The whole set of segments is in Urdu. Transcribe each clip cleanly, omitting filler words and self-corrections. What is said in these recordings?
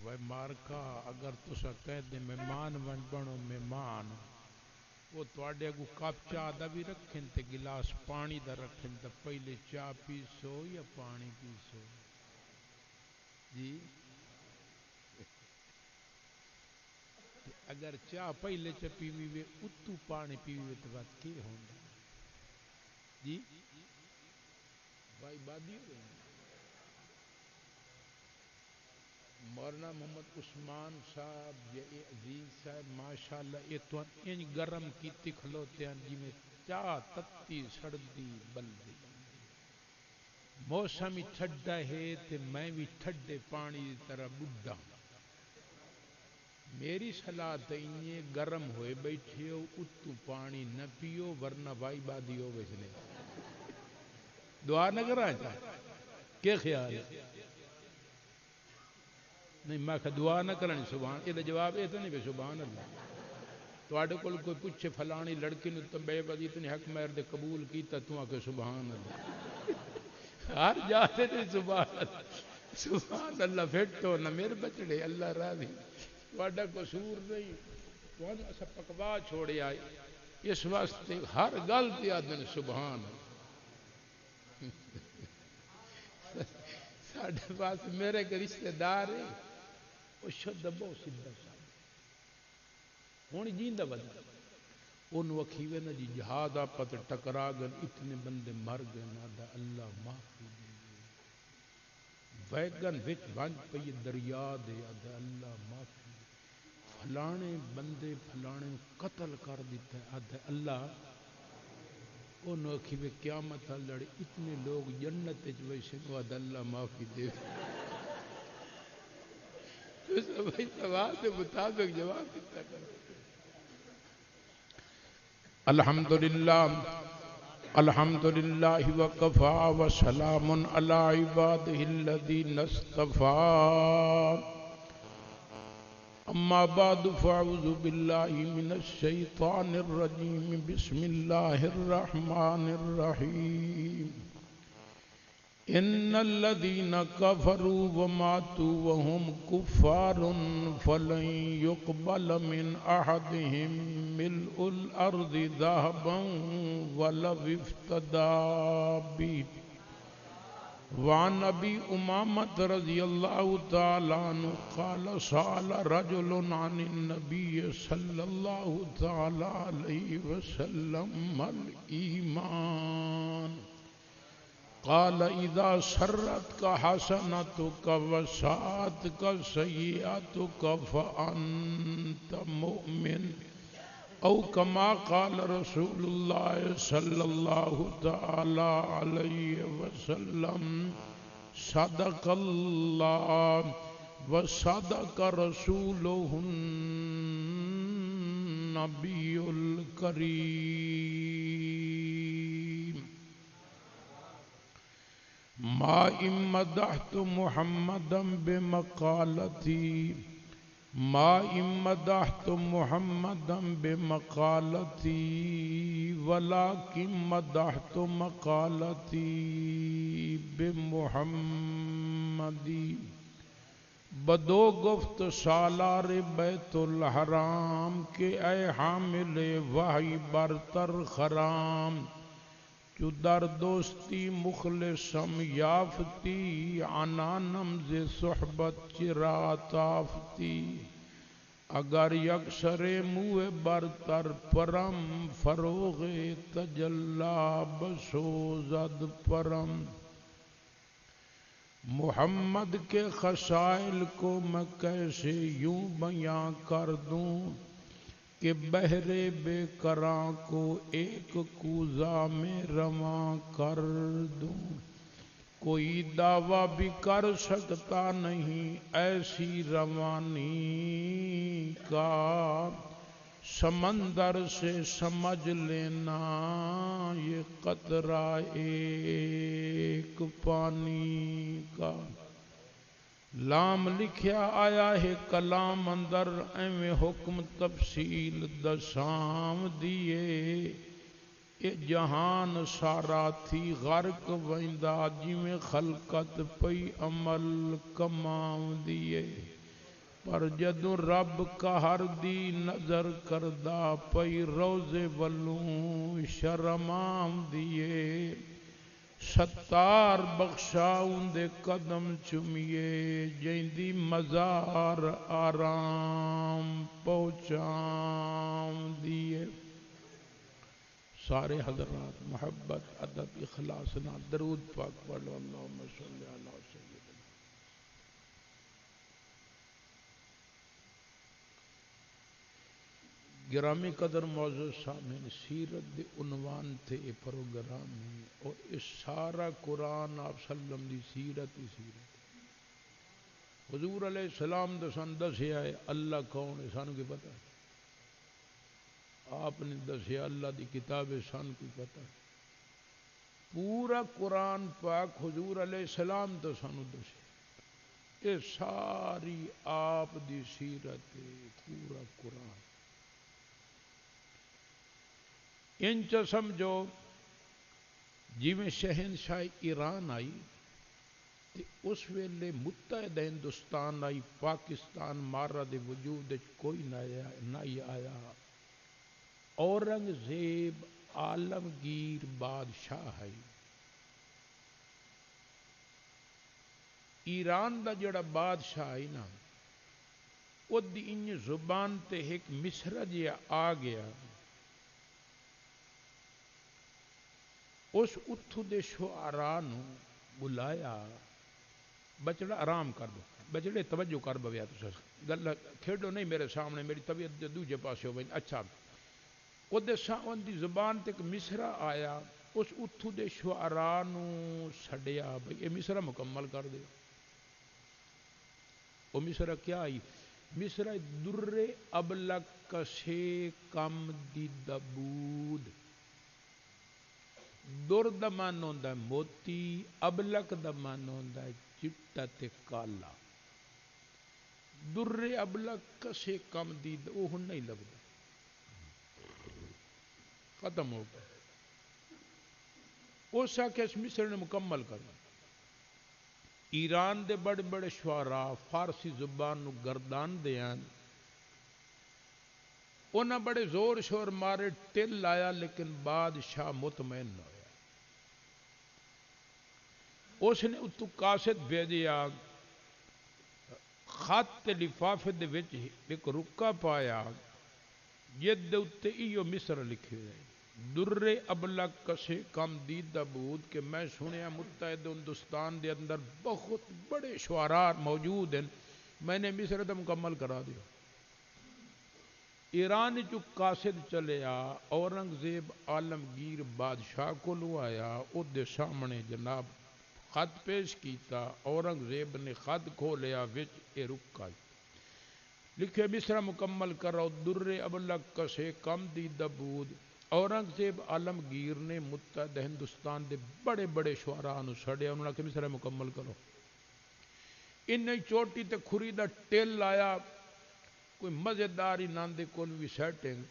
وہ مارکا اگر تسا کہہ دے مہمان بن بنو مہمان وہ تواڈے اگوں کپ چاہ دا بھی رکھیں تے گلاس پانی دا رکھیں تے پہلے چاہ پیسو یا پانی پیسو جی تے اگر چاہ پہلے چ پیوی وے اتو پانی پیوی تے بات کی ہوندا جی بھائی بادی ہو گئی مولانا محمد عثمان صاحب یا اے عزیز صاحب ماشاءاللہ یہ تو انج گرم کی کھلوتے ہیں جی میں چاہ تتی سڑدی بلدی موسم ٹھڈا ہے تے میں بھی ٹھڈے پانی دی طرح بڈھا میری صلاح تے انجے گرم ہوئے بیٹھے ہو اتو پانی نہ پیو ورنہ وائی بادی ہو ویسنے دعا نہ کرا چاہتا کیا خیال ہے نہیں میں کہ دعا نہ کرنی سبحان یہ جواب یہ تو نہیں کہ سبحان اللہ تواڈے کول کوئی پوچھے فلانی لڑکی نو تمبے بدی تے حق مہر دے قبول کیتا تو آ کے سبحان اللہ ہر جاتے تے سبحان اللہ سبحان اللہ پھٹو نہ میرے بچڑے اللہ راضی تواڈا قصور نہیں تانوں اسا پکوا چھوڑیا اس واسطے ہر گل تے آدن سبحان ساڈے پاس میرے کے رشتہ دار ہے وہ شد بہت سیدھا صاحب ہوں جیندا بندہ انہوں اکھیوے نا جی جہاد آپ تے ٹکرا گئے اتنے بندے مر گئے نا دا اللہ معافی دے ویگن وچ ونج پئی دریا دے دا اللہ معافی دے فلانے بندے فلانے قتل کر دیتا ہے آدھا اللہ انہوں اکھیوے قیامت لڑے اتنے لوگ جنت ویسے آدھا اللہ معافی دے بھائی سوال کے مطابق جواب دیتا کرو الحمدللہ الحمدللہ وکفا وسلام علی عبادہ الذین اصطفیٰ اما بعد فاعوذ باللہ من الشیطان الرجیم بسم اللہ الرحمن الرحیم ان الذين كفروا وماتوا وهم كفار فلن يقبل من احدهم ملء الارض ذهبا ولو افتدى به وعن ابي امامة رضي الله تعالى عنه قال سأل رجل عن النبي صلى الله تعالى عليه وسلم ما الإيمان قال اذا سرتك حسنتك وساءتك سيئتك فانت مؤمن او كما قال رسول الله صلى الله تعالى عليه وسلم صدق الله وصدق رسوله النبي الكريم ما امدحت محمدا بمقالتي ما امدحت محمدا بمقالتي ولكن مدحت مقالتي بمحمد بدو گفت سالار بیت الحرام کہ اے حامل وحی برتر خرام چو در دوستی مخلصم یافتی عنانم ز صحبت چرا تافتی اگر یکسر موہ برتر پرم فروغ تجلا بسوزد پرم محمد کے خصائل کو میں کیسے یوں بیاں کر دوں کہ بہرے بے کراں کو ایک کوزہ میں رواں کر دوں کوئی دعویٰ بھی کر سکتا نہیں ایسی روانی کا سمندر سے سمجھ لینا یہ قطرہ ایک پانی کا لام لکھیا آیا ہے کلام اندر ایویں حکم تفصیل دسام دیے اے جہان سارا تھی غرق ویندا جویں خلقت پئی عمل کمام دیے پر جدوں رب قہر دی نظر کردہ پئی روزے ولوں شرم آمدیے ستار بخشا اندے قدم چمیے جیندی مزار آرام پہنچام دیے۔ سارے حضرات محبت ادب اخلاص نہ درود پاک پڑھو، اللہم صلی علی سیدنا۔ گرامی قدر معزز سامعین، سیرت دے عنوان تھے یہ پروگرام ہے اور اس سارا قرآن آپ صلی اللہ علیہ وسلم دی سیرت ہی سیرت ہے۔ حضور علیہ السلام دے سن دسیا ہے اللہ کون ہے سانو کی پتہ ہے، آپ نے دسیا اللہ دی کتاب ہے سانو کی پتہ ہے۔ پورا قرآن پاک حضور علیہ السلام تو سانو دسیا، یہ ساری آپ دی سیرت ہے پورا قرآن۔ انچ سمجھو جیویں شہنشاہ ایران آئی تے اس ویلے متحدہ ہندوستان آئی، پاکستان مارا دے وجود کوئی نہ آیا۔ اورنگزیب عالمگیر بادشاہ ہے، ایران دا جڑا بادشاہ ہے نا او دی انج زبان تے ایک مصرع جیا آ گیا، اس اتھو دے شعراء نو بلایا، بچڑا آرام کر دو، بچڑے توجہ کر بویا تو گل کھیڈو نہیں میرے سامنے، میری طبیعت دے دوجے پاسے ہوئی۔ اچھا او دے ساون دی زبان تے ایک مصرع آیا، اس اتھو دے شعراء نو سڈیا بھئی یہ مصرع مکمل کر دے۔ وہ مصرع کیا آئی؟ مصرع در ابلک کشے کم دیدہ بود۔ در دا من ہوندا ہے موتی، ابلک دا من ہوندا ہے چٹا تے کالا۔ در ابلک کسے کم دیدہ وہ ہن نہیں لگدا، ختم ہو گیا۔ اس آکے اس مصرع نے مکمل کرنا۔ ایران دے بڑے بڑے شعراء فارسی زبان نو گردان دیاں، انہاں بڑے زور شور مارے، ٹل آیا لیکن بادشاہ مطمئن نہ ہویا۔ اس نے اتو قاصد بھیجیا، خط لفافے دے وچ ایک رکا پایا جد دے اتے ایو مصرع لکھے ہوئے، در ابلک کسے کم دیدہ بود، کہ میں سنیا متحدہ ہندوستان دے اندر بہت بڑے شعراء موجود ہیں، میں نے مصرع تو مکمل کرا دیا۔ ایران چو قاصد چلے آ، اورنگزیب عالمگیر بادشاہ کو لو آیا، او دے سامنے جناب خط پیش کیتا، اورنگزیب نے خط کھولیا وچ اے رکا لکھے مصرع مکمل کرو، در ابلک کسے کم دیدہ بود۔ اورنگزیب عالمگیر نے متحدہ ہندوستان دے بڑے بڑے شعراء نو سڑیا، انہوں نے کہا مصرع مکمل کرو۔ انہیں چوٹی تے کھری دا ٹل آیا، کوئی مزیداری ناندے کول بھی سیٹنگ۔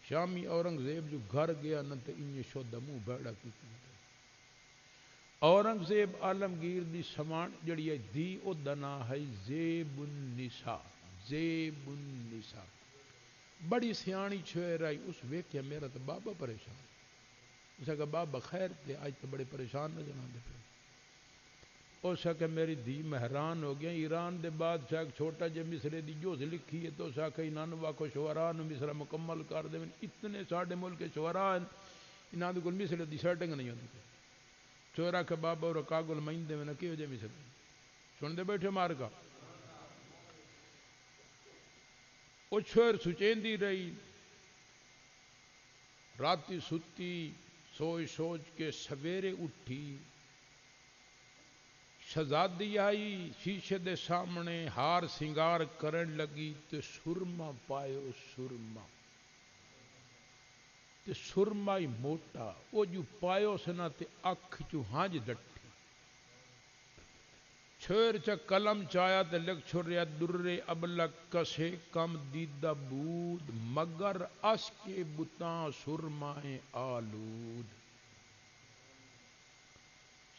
شامی اورنگزیب جو گھر گیا نہ تے انہیں شودہ منہ بیڑا کی اورنگزیب عالمگیر دی سمان جڑی ہے دی او دنا ہے زیب النساء، زیب النساء، بڑی سیانی چھوئے رہی۔ اس ویکھیا میرا تو بابا پریشان، اس نے کہا بابا خیر تے آج تو بڑے پریشان نہ جنان دے پھر۔ اس نے کہا میری دی مہران ہو گیا، ایران دے بادشاہ ایک چھوٹا جے مصرے دی جوز لکھی ہے تو اس نے کہا انہوں واکو شعراء نو مصرع مکمل کر دے، اتنے ساڑھے ملک کے شعراء ہیں، انہوں نے کل مصرے دی سیٹنگ نہیں ہوتی۔ چورا کہ بابا اور کاغل مہندے میں نہ کیوں جے مصر سن دے بیٹھے مار کا او چھوڑ سچین دی رہی، راتی ستی سوچ سوچ کے سویرے اٹھی، شہزادی آئی شیشے دے سامنے ہار سنگار کرن لگی تے سرما پائے، سرما تے سرما ہی موٹا او جو پایو سنا تے اکھ چو ہانج ڈٹھی، چھوڑ چا قلم چایا تے لکھ چھوڑیا، در ابلک کسے کم دیدہ بود، مگر اس کے بتاں سرمائیں آلود۔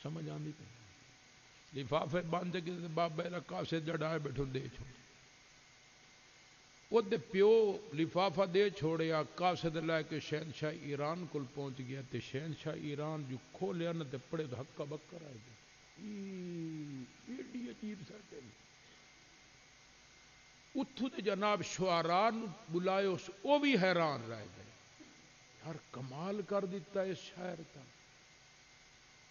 سمجھ آندی پہ لفافے بند کے بابے کا کاسے جڑائے بیٹھو دے چھوڑ وہ پیو لفافہ دے چھوڑیا قاصد لے کے شہنشاہ ایران کل پہنچ گیا تے شہنشاہ ایران جو کھولیا نہ تے پڑے تو ہکا بکر آئے گیا ایڈی عجیب ساٹے اتھو تے جناب شعراء بلائے وہ بھی حیران رہ گئے ہر کمال کر دیتا ہے اس شاعر کا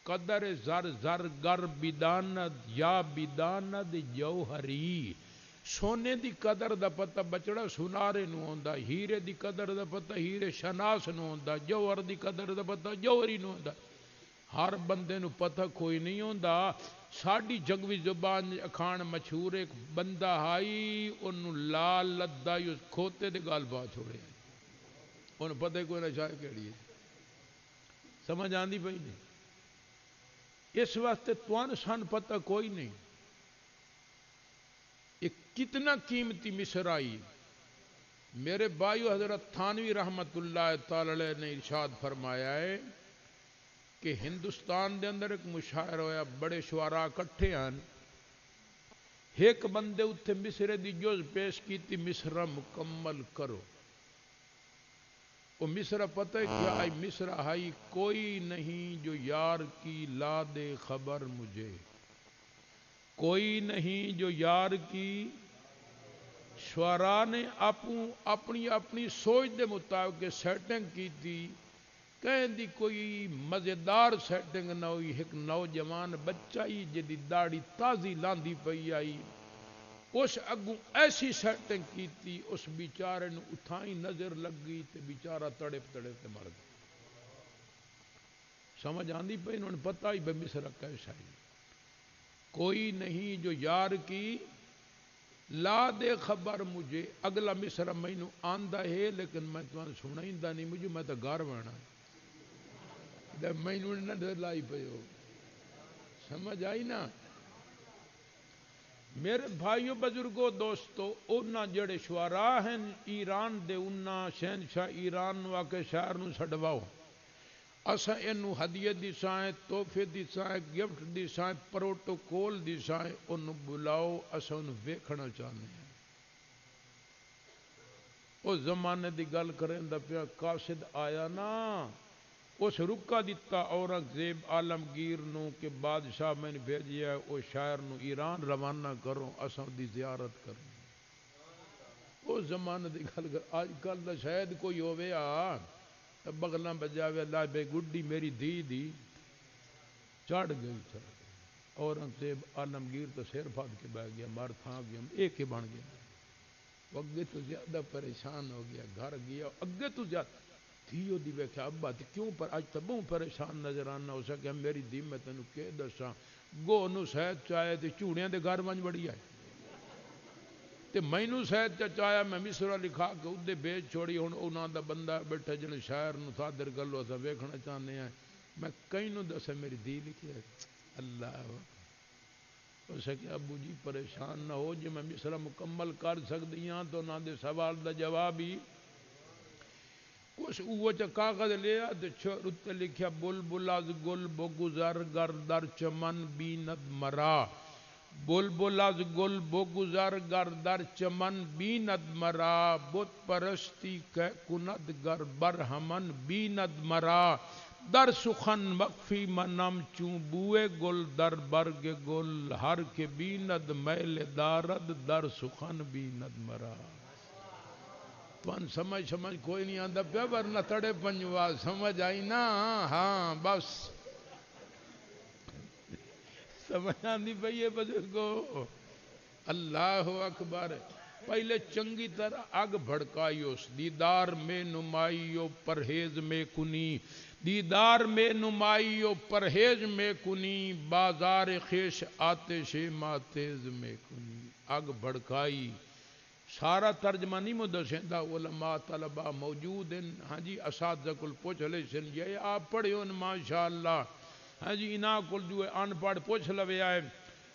قدر زر زر گر بداند یا بداند جوہری سونے دی قدر دا پتہ بچڑا سنارے نو ہوندا ہیرے دی قدر دا پتہ ہیرے شناس نو ہوندا جوہر دی قدر دا پتہ جوہری نو ہوندا ہر بندے نو پتہ کوئی نہیں ہوندا ساڈی جگوی زبان اکھان مشہور ایک بندہ ہائی اونوں لال لدا اس کھوتے دے گال پا چھوڑے اونوں پتہ کوئی نہ شاید کیڑی ہے سمجھ آندی پئی نہیں اس واسطے توان سن پتہ کوئی نہیں یہ کتنا قیمتی مصرائی میرے بھائیو حضرت تھانوی رحمت اللہ تعالی نے ارشاد فرمایا ہے کہ ہندوستان دے اندر ایک مشاعر ہویا بڑے شعراء کٹھے ہیں ایک بندے اتھے مصرے دی جز پیش کیتی مصرہ مکمل کرو وہ مصرہ پتہ ہے کیا آئی مصرہ ہائی کوئی نہیں جو یار کی لا دے خبر مجھے کوئی نہیں جو یار کی شعراء نے اپنی اپنی سوچ دے مطابق سیٹنگ کی تھی کہیں دی کوئی مزیدار سیٹنگ نہ ہوئی ایک نوجوان بچہ ہی جدی داڑھی تازی لاندی پئی آئی اس اگوں ایسی سیٹنگ کی تھی اس بیچارے نو اتھائی نظر لگ گئی تے بیچارہ تڑپ تے مر گیا سمجھ آندی پئی انہوں نے پتہ ہی بے مصرہ کیسا ہے کوئی نہیں جو یار کی لا دے خبر مجھے اگلا مصرہ میں نو آندہ ہے لیکن میں تمہیں سنا ہی نہیں مجھے میں تو گھر بنا میں نو نہ لائی پئی ہو سمجھ آئی نا میرے بھائیو بزرگو دوستو اونا جڑے شعراء ہیں ایران دے اونا شہنشاہ ایران نو آکے شاعر نو سڑواؤ اسا انو ہدیہ دی سائیں توفے دی سائیں گفٹ دی سائیں پروٹوکول دی سائیں انو بلاؤ اسا انو ویکھنا چاہنے ہیں اس زمانے دی گل کریں دا پیا قاصد آیا نا اس رکا دیتا اورنگزیب عالمگیر نو کہ بادشاہ میں نے بھیجیا ہے او شاعر نو ایران روانہ کرو اساں دی زیارت کرو اس زمانے دی گل کر آج کل دا شاید کوئی ہوئے بغلاں بجاوے اللہ بے گڈی میری دی چڑھ گئی اورنگزیب عالمگیر تو سیر پھاد کے بہ گیا مار تھا گیا ایک ہی بن گیا اگے تو زیادہ پریشان ہو گیا گھر گیا اگے تو زیادہ تھیو دی ویکھیا ابا تے کیوں پر اج تے بہوں پریشان نظر آنا ہو سکے میری دی میں تینوں کہ دساں گو نو شہد چاہے تے چوڑیاں دے گھر ونج بڑی آئے تے مینوں شہد چاہیا میں مصرہ لکھا کے اودے بیچ چھوڑی ہن انہاں دا بندہ بیٹھا جڑے شاعر نو صادر گلو اسا ویکھنا چاہنے ہیں میں کئی نو دسے میری دی لکھی ہے اللہ ہو سکے ابو جی پریشان نہ ہو جی میں مصرہ مکمل کر سکتی ہاں تو نہ دے سوال دا جواب ہی کچھ اوہ چا کاغذ لیا تے چھوڑ لکھیا بلبل از گل بگذر گر در چمن بیند مرا بلبل از گل بگذر گر در چمن بیند مرا بت پرستی کہ کند گر برہمن بیند مرا در سخن مخفی منم چون بوئے گل در برگ گل ہر کے بیند میل دارد در سخن بیند مرا تون سمجھ کوئی نہیں آندا پیا ورنہ تڑے پنجوا سمجھ آئی نا ہاں بس سمجھ آندی پئی ہے بزرگو اللہ اکبر پہلے چنگی طرح اگ بھڑکائیوس دیدار میں نمائیو پرہیز میں کنی دیدار میں نمائیو پرہیز میں کنی بازار خیش آتش ماتیز میں کنی اگ بھڑکائی سارا ترجمہ نہیں مدرسیں علماء طلباء موجود ہیں ہاں جی اساتذہ کل پوچھ لے سن یہ آپ پڑھے ہون ماشاءاللہ ہاں جی انہاں کل جو ان پڑھ پوچھ لوے آئے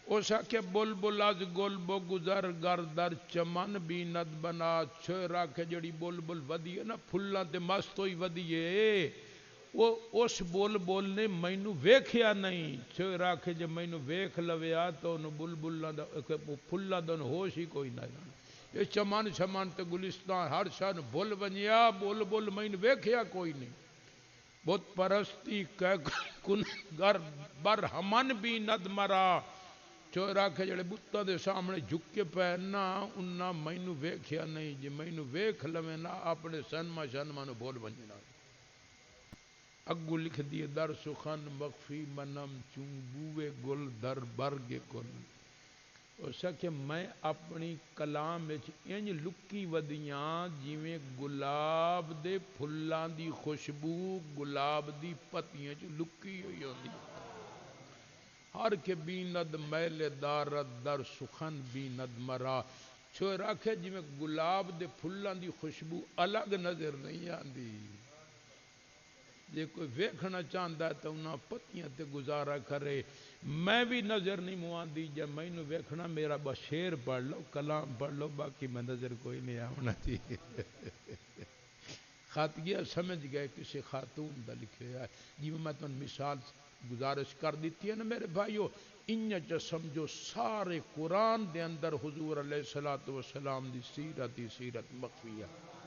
اوسا کہ بلبل از گل بگذر گر در چمن بیند بنا چھو راکھے جڑی بلبل ودی ہے نا پھلاں تے مست ہوئی ودی ہے وہ اس بول نے مینو ویکھیا نہیں، شعر آکھے جے مینو ویکھ لویا تو انہوں بلبلاں دا پھلاں دا ہوش ہی کوئی نہ رہنا۔ یہ چمن چمن تے گلستان ہر شان بل ونجیا، بل مینو ویکھیا کوئی نہیں۔ بت پرستی کن گر بر ہمن بھی ند مرا، شعر آکھے جڑے بتاں دے سامنے جھک کے پے نا انہاں مینو ویکھیا نہیں، جے مینو ویکھ لوے نا اپنے سنما شنما نو بول ونجنا۔ اگو لکھ دیے در سخن مخفی منم چوں بوئے گل در برگ گل۔ اس کہ میں اپنی کلام وچ انج لکی ودیاں جویں گلاب دے پھلاں دی خوشبو گلاب دی پتیاں چ لکی ہوئی ہوندی۔ ہر کے بیند میل دارت در سخن بیند مرا، شعر آکھے جویں گلاب دے پھلاں دی خوشبو الگ نظر نہیں آندی، جے کوئی ویکھنا چاہتا ہے تو انہاں پتیاں تے گزارا کرے۔ میں بھی نظر نہیں مواندی، جب مینوں ویکھنا میرا بس شعر پڑھ لو کلام پڑھ لو، باقی میں نظر کوئی نہیں آنا چاہیے۔ خط گیا سمجھ گئے کسی خاتون دا لکھے ہے، جی میں تمہیں مثال گزارش کر دیتی ہے نا میرے بھائیو، انج سمجھو سارے قرآن دے اندر حضور علیہ الصلوۃ والسلام دی سیرت مخفی ہے۔